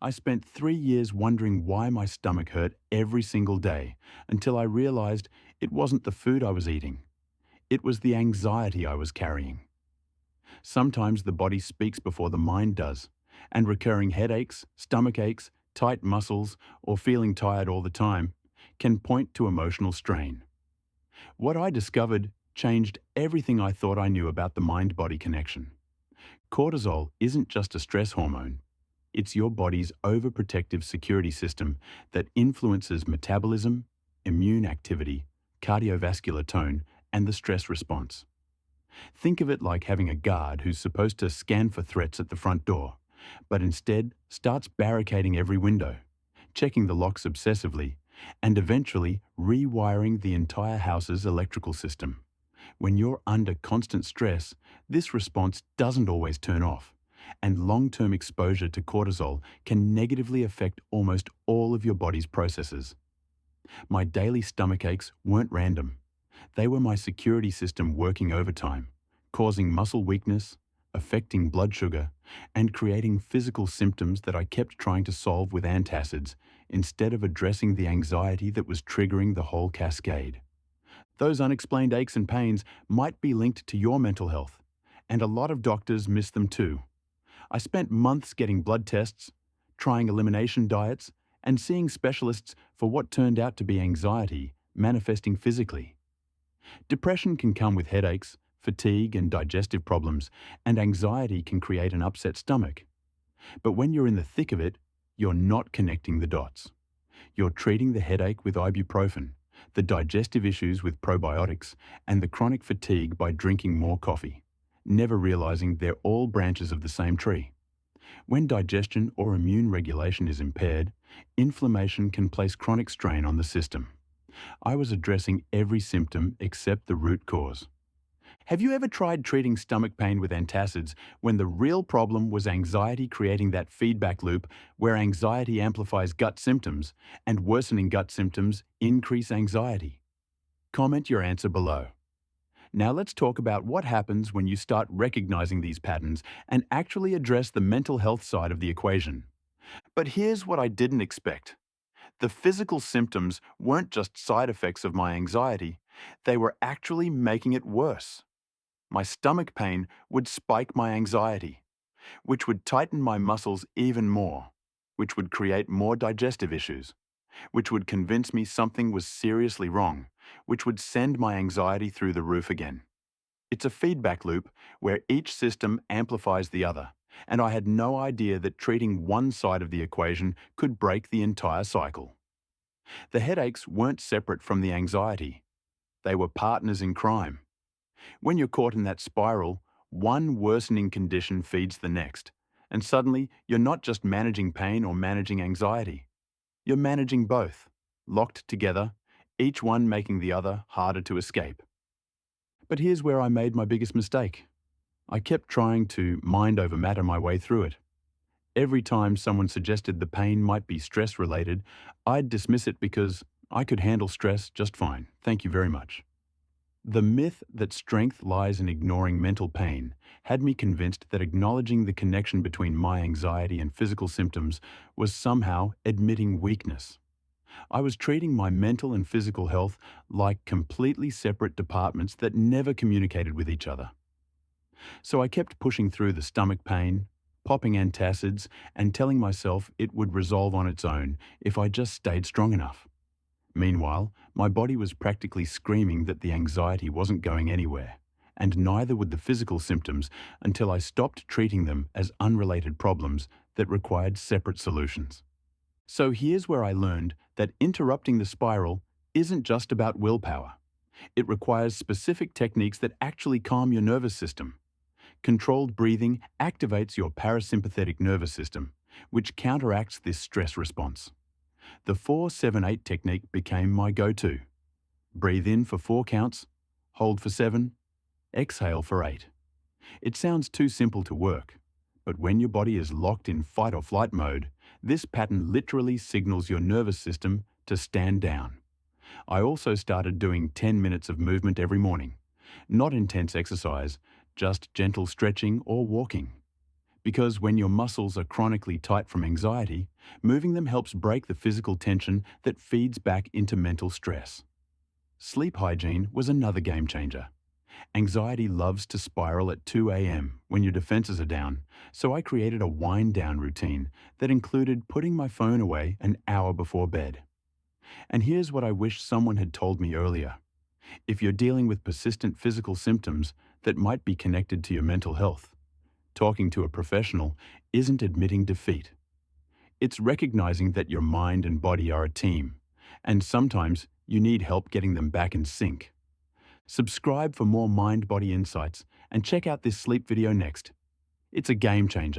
I spent 3 years wondering why my stomach hurt every single day until I realized it wasn't the food I was eating. It was the anxiety I was carrying. Sometimes the body speaks before the mind does, and recurring headaches, stomach aches, tight muscles, or feeling tired all the time can point to emotional strain. What I discovered changed everything I thought I knew about the mind-body connection. Cortisol isn't just a stress hormone. It's your body's overprotective security system that influences metabolism, immune activity, cardiovascular tone, and the stress response. Think of it like having a guard who's supposed to scan for threats at the front door, but instead starts barricading every window, checking the locks obsessively, and eventually rewiring the entire house's electrical system. When you're under constant stress, this response doesn't always turn off, and long-term exposure to cortisol can negatively affect almost all of your body's processes. My daily stomach aches weren't random. They were my security system working overtime, causing muscle weakness, affecting blood sugar, and creating physical symptoms that I kept trying to solve with antacids instead of addressing the anxiety that was triggering the whole cascade. Those unexplained aches and pains might be linked to your mental health, and a lot of doctors miss them too. I spent months getting blood tests, trying elimination diets, and seeing specialists for what turned out to be anxiety manifesting physically. Depression can come with headaches, fatigue, and digestive problems, and anxiety can create an upset stomach. But when you're in the thick of it, you're not connecting the dots. You're treating the headache with ibuprofen, the digestive issues with probiotics, and the chronic fatigue by drinking more coffee, never realizing they're all branches of the same tree. When digestion or immune regulation is impaired, inflammation can place chronic strain on the system. I was addressing every symptom except the root cause. Have you ever tried treating stomach pain with antacids when the real problem was anxiety creating that feedback loop where anxiety amplifies gut symptoms and worsening gut symptoms increase anxiety? Comment your answer below. Now let's talk about what happens when you start recognizing these patterns and actually address the mental health side of the equation. But here's what I didn't expect. The physical symptoms weren't just side effects of my anxiety, they were actually making it worse. My stomach pain would spike my anxiety, which would tighten my muscles even more, which would create more digestive issues, which would convince me something was seriously wrong, which would send my anxiety through the roof again. It's a feedback loop where each system amplifies the other, and I had no idea that treating one side of the equation could break the entire cycle. The headaches weren't separate from the anxiety. They were partners in crime. When you're caught in that spiral, one worsening condition feeds the next, and suddenly you're not just managing pain or managing anxiety. You're managing both, locked together, each one making the other harder to escape. But here's where I made my biggest mistake. I kept trying to mind over matter my way through it. Every time someone suggested the pain might be stress-related, I'd dismiss it because I could handle stress just fine, thank you very much. The myth that strength lies in ignoring mental pain had me convinced that acknowledging the connection between my anxiety and physical symptoms was somehow admitting weakness. I was treating my mental and physical health like completely separate departments that never communicated with each other. So I kept pushing through the stomach pain, popping antacids, and telling myself it would resolve on its own if I just stayed strong enough. Meanwhile, my body was practically screaming that the anxiety wasn't going anywhere, and neither would the physical symptoms until I stopped treating them as unrelated problems that required separate solutions. So here's where I learned that interrupting the spiral isn't just about willpower. It requires specific techniques that actually calm your nervous system. Controlled breathing activates your parasympathetic nervous system, which counteracts this stress response. The 4-7-8 technique became my go-to. Breathe in for 4 counts, hold for 7, exhale for 8. It sounds too simple to work, but when your body is locked in fight or flight mode, this pattern literally signals your nervous system to stand down. I also started doing 10 minutes of movement every morning. Not intense exercise, just gentle stretching or walking. Because when your muscles are chronically tight from anxiety, moving them helps break the physical tension that feeds back into mental stress. Sleep hygiene was another game changer. Anxiety loves to spiral at 2 a.m. when your defenses are down, so I created a wind-down routine that included putting my phone away an hour before bed. And here's what I wish someone had told me earlier. If you're dealing with persistent physical symptoms that might be connected to your mental health, talking to a professional isn't admitting defeat. It's recognizing that your mind and body are a team, and sometimes you need help getting them back in sync. Subscribe for more mind-body insights and check out this sleep video next. It's a game changer.